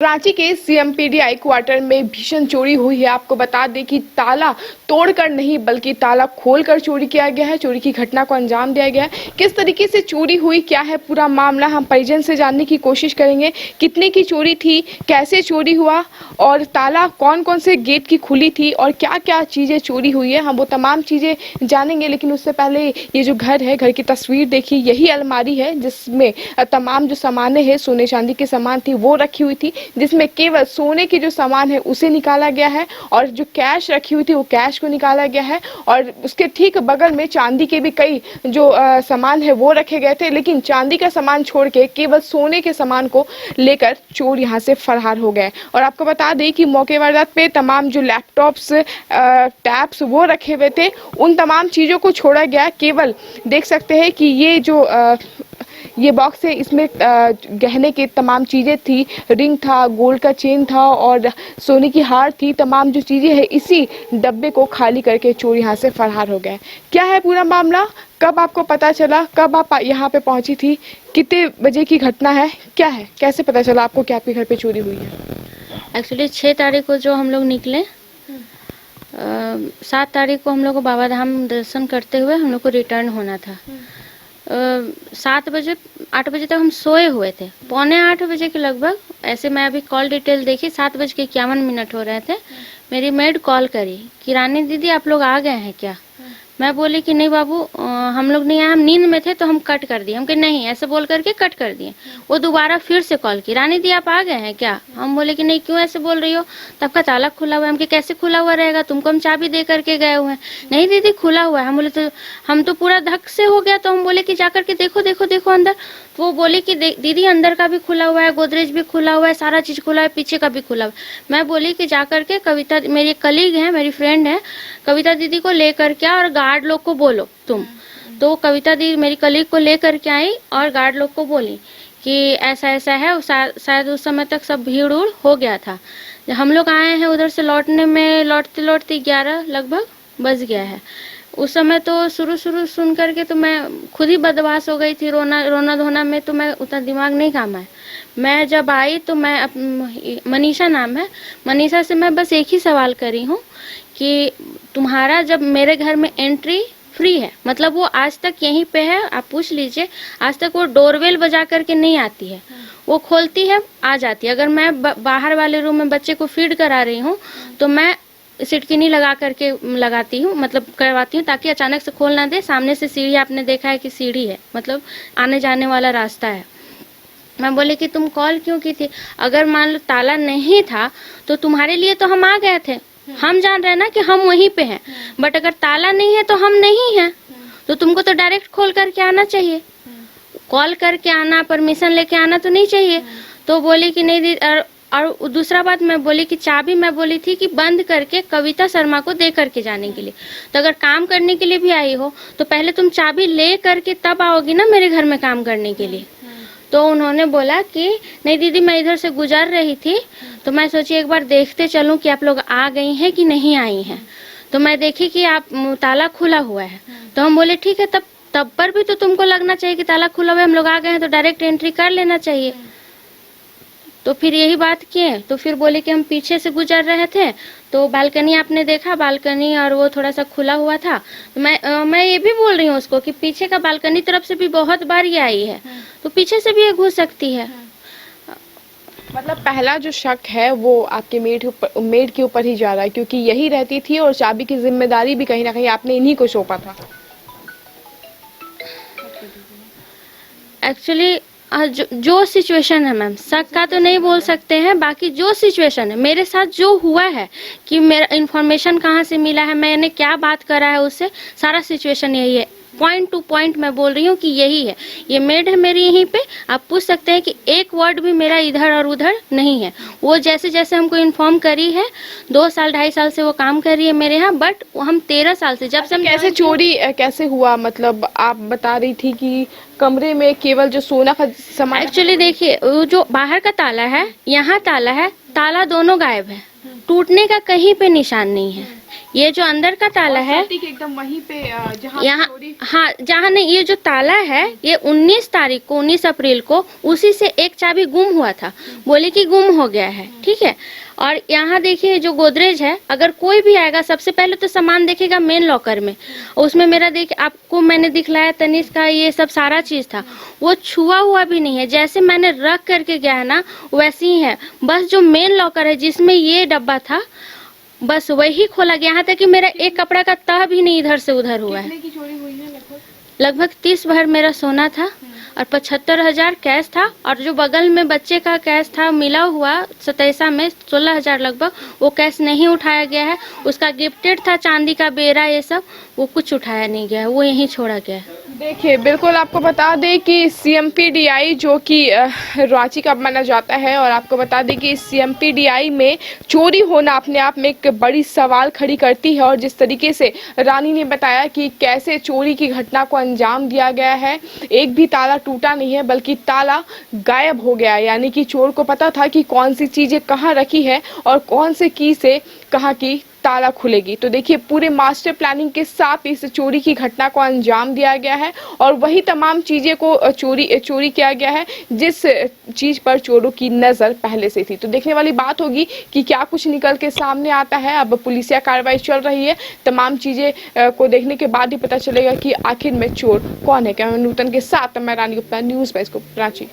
रांची के CMPDI quarter में भीषण चोरी हुई है। आपको बता दें कि ताला तोड़कर नहीं बल्कि ताला खोलकर चोरी किया गया है। चोरी की घटना को अंजाम दिया गया है। किस तरीके से चोरी हुई, क्या है पूरा मामला, हम परिजन से जानने की कोशिश करेंगे। कितने की चोरी थी, कैसे चोरी हुआ और ताला कौन कौन से गेट की खुली थी और क्या क्या चीज़ें चोरी हुई है, हम वो तमाम चीज़ें जानेंगे। लेकिन उससे पहले ये जो घर है, घर की तस्वीर देखिए। यही अलमारी है जिसमें तमाम जो सामानें हैं, सोने चांदी के सामान थी वो रखी हुई थी, जिसमें केवल सोने के जो सामान है उसे निकाला गया है और जो कैश रखी हुई थी वो कैश को निकाला गया है। और उसके ठीक बगल में चांदी के भी कई जो सामान है वो रखे गए थे, लेकिन चांदी का सामान छोड़ के केवल सोने के सामान को लेकर चोर यहाँ से फरार हो गए। और आपको बता दें कि मौके वारदात पे तमाम जो लैपटॉप्स, टैब्स वो रखे हुए थे, उन तमाम चीज़ों को छोड़ा गया। केवल देख सकते हैं कि ये जो ये बॉक्स है, इसमें गहने की तमाम चीज़ें थी, रिंग था, गोल्ड का चेन था और सोने की हार थी। तमाम जो चीज़ें हैं इसी डब्बे को खाली करके चोर यहाँ से फरार हो गए। क्या है पूरा मामला, कब आपको पता चला, कब आप यहाँ पे पहुँची थी, कितने बजे की घटना है, क्या है, कैसे पता चला आपको कि आपके घर पे चोरी हुई है? एक्चुअली 6 तारीख को जो हम लोग निकले, 7 तारीख को हम लोग को बाबा धाम दर्शन करते हुए हम लोग को रिटर्न होना था। 7 बजे 8 बजे तक हम सोए हुए थे। 7:45 बजे के लगभग, ऐसे मैं अभी कॉल डिटेल देखी, 7:51 हो रहे थे, मेरी मेड कॉल करी कि रानी दीदी आप लोग आ गए हैं क्या। मैं बोली कि नहीं बाबू, हम लोग नहीं आए, हम नींद में थे तो हम कट कर दिए। हम कहे नहीं, ऐसे बोल करके कट कर दिए। वो दोबारा फिर से कॉल की, रानी दी आप आ गए हैं क्या। हम बोले कि नहीं, क्यों ऐसे बोल रही हो, तब का ताला खुला हुआ है। हम कि कैसे खुला हुआ रहेगा, तुमको हम चाबी दे करके गए हुए हैं। नहीं दीदी खुला हुआ है। हम बोले तो हम तो पूरा धक से हो गया, तो हम बोले कि जाकर के देखो देखो देखो अंदर। तो वो बोली कि दीदी अंदर का भी खुला हुआ है, गोदरेज भी खुला हुआ है, सारा चीज़ खुला है, पीछे का भी खुला हुआ है। मैं बोली कि जाकर के कविता, मेरी कलीग है, मेरी फ्रेंड है, कविता दीदी को लेकर के और गार्ड लोग को बोलो तुम। तो कविता दीदी मेरी कलीग को लेकर के आई और गार्ड लोग को बोली कि ऐसा ऐसा है। शायद उस समय तक सब भीड़ उड़ हो गया था। हम लोग आए हैं उधर से लौटने में, लौटते लौटते 11 लगभग बज गया है। उस समय तो शुरू सुन करके तो मैं खुद ही बदमाश हो गई थी, रोना धोना में तो मैं उतना दिमाग नहीं काम है। मैं जब आई तो मैं, मनीषा नाम है, मनीषा से मैं बस एक ही सवाल करी हूँ कि तुम्हारा जब मेरे घर में एंट्री फ्री है, मतलब वो आज तक यहीं पे है, आप पूछ लीजिए, आज तक वो डोरवेल बजा करके नहीं आती है, वो खोलती है आ जाती है। अगर मैं बाहर वाले रूम में बच्चे को फीड करा रही हूँ तो मैं सिटकिनी लगा करके लगाती हूँ, मतलब करवाती हूँ, ताकि अचानक से खोल ना दे। सामने से सीढ़ी, आपने देखा है कि सीढ़ी है, मतलब आने जाने वाला रास्ता है। मैं बोले कि तुम कॉल क्यों की थी, अगर मान लो ताला नहीं था तो तुम्हारे लिए तो हम आ गए थे, हम जान रहे हैं ना कि हम वहीं पे हैं, बट अगर ताला नहीं है तो हम नहीं हैं, तो तुमको तो डायरेक्ट खोल करके आना चाहिए, कॉल करके आना, परमिशन लेके आना तो नहीं चाहिए। तो बोली कि नहीं दीदी, और दूसरा बात मैं बोली कि चाबी मैं बोली थी कि बंद करके कविता शर्मा को दे करके जाने के लिए। तो अगर काम करने के लिए भी आई हो तो पहले तुम चाबी ले करके तब आओगी ना मेरे घर में काम करने के लिए। तो उन्होंने बोला कि नहीं दीदी, मैं इधर से गुजर रही थी तो मैं सोची एक बार देखते चलूं कि आप लोग आ गई हैं कि नहीं आई हैं। तो मैं देखी कि आप ताला खुला हुआ है। तो हम बोले ठीक है, तब पर भी तो तुमको लगना चाहिए कि ताला खुला हुआ है, हम लोग आ गए हैं तो डायरेक्ट एंट्री कर लेना चाहिए। तो फिर यही बात किए। तो फिर बोले कि हम पीछे से गुजर रहे थे तो बालकनी आपने देखा, बालकनी और वो थोड़ा सा खुला हुआ था। तो मैं ये भी बोल रही हूँ उसको कि पीछे का बालकनी तरफ से भी बहुत बार ये आई है, तो पीछे से भी ये घुस सकती है। मतलब पहला जो शक है वो आपके मेड के ऊपर ही जा रहा है, क्योंकि यही रहती थी और चाबी की जिम्मेदारी भी कहीं ना कहीं आपने इन्हीं को सौंपा था। एक्चुअली जो सिचुएशन है मैम, शक का तो नहीं बोल सकते हैं, बाकी जो सिचुएशन है मेरे साथ जो हुआ है कि मेरा इन्फॉर्मेशन कहाँ से मिला है, मैंने क्या बात करा है उससे, सारा सिचुएशन यही है। पॉइंट टू पॉइंट मैं बोल रही हूँ कि यही है। ये मेड है मेरी यहीं पे, आप पूछ सकते हैं कि एक वर्ड भी मेरा इधर और उधर नहीं है। वो जैसे जैसे हमको इन्फॉर्म करी है, 2 साल 2.5 साल से वो काम कर रही है मेरे यहाँ, बट हम 13 साल से, जब से हम कैसे चोरी कैसे हुआ, मतलब आप बता रही थी कि कमरे में केवल जो सोना का सामान। एक्चुअली देखिए, वो जो बाहर का ताला है, यहाँ ताला है, ताला दोनों गायब है, टूटने का कहीं पे निशान नहीं है। ये जो अंदर का ताला है सटीक एकदम वहीं पे जहाँ यहाँ, चोरी हाँ जहाँ नहीं, ये जो ताला है ये 19 तारीख को 19 अप्रैल को उसी से एक चाबी गुम हुआ था, बोले कि गुम हो गया है, ठीक है। और यहाँ देखिए जो गोदरेज है, अगर कोई भी आएगा सबसे पहले तो सामान देखेगा मेन लॉकर में, उसमें मेरा देख आपको मैंने दिखलाया तनिष्क का ये सब सारा चीज़ था, वो छुआ हुआ भी नहीं है, जैसे मैंने रख करके गया है ना वैसे ही है। बस जो मेन लॉकर है जिसमें ये डब्बा था बस वही खोला गया, यहाँ तक कि मेरा एक कपड़ा का तह भी नहीं इधर से उधर हुआ है। कितने की चोरी हुई है लगभग? लगभग 30 भर मेरा सोना था और 75,000 कैश था, और जो बगल में बच्चे का कैश था मिला हुआ 27 में 16,000 लगभग, वो कैश नहीं उठाया गया है। उसका गिफ्टेड था चांदी का बेरा, ये सब वो कुछ उठाया नहीं गया है, वो यहीं छोड़ा गया है। देखिए बिल्कुल आपको बता दें कि सीएमपीडीआई जो कि रांची का माना जाता है, और आपको बता दें कि सीएमपीडीआई में चोरी होना अपने आप में एक बड़ी सवाल खड़ी करती है। और जिस तरीके से रानी ने बताया कि कैसे चोरी की घटना को अंजाम दिया गया है, एक भी ताला टूटा नहीं है बल्कि ताला गायब हो गया है, यानी कि चोर को पता था कि कौन सी चीज़ें कहाँ रखी है और कौन से की से कहाँ की ताला खुलेगी। तो देखिए पूरे मास्टर प्लानिंग के साथ इस चोरी की घटना को अंजाम दिया गया है, और वही तमाम चीज़ें को चोरी किया गया है जिस चीज़ पर चोरों की नज़र पहले से थी। तो देखने वाली बात होगी कि क्या कुछ निकल के सामने आता है। अब पुलिसिया कार्रवाई चल रही है, तमाम चीज़ें को देखने के बाद ही पता चलेगा कि आखिर में चोर कौन है। कैमरा नूतन के साथ मैं रानी गुप्ता, न्यूज़ 22 रांची।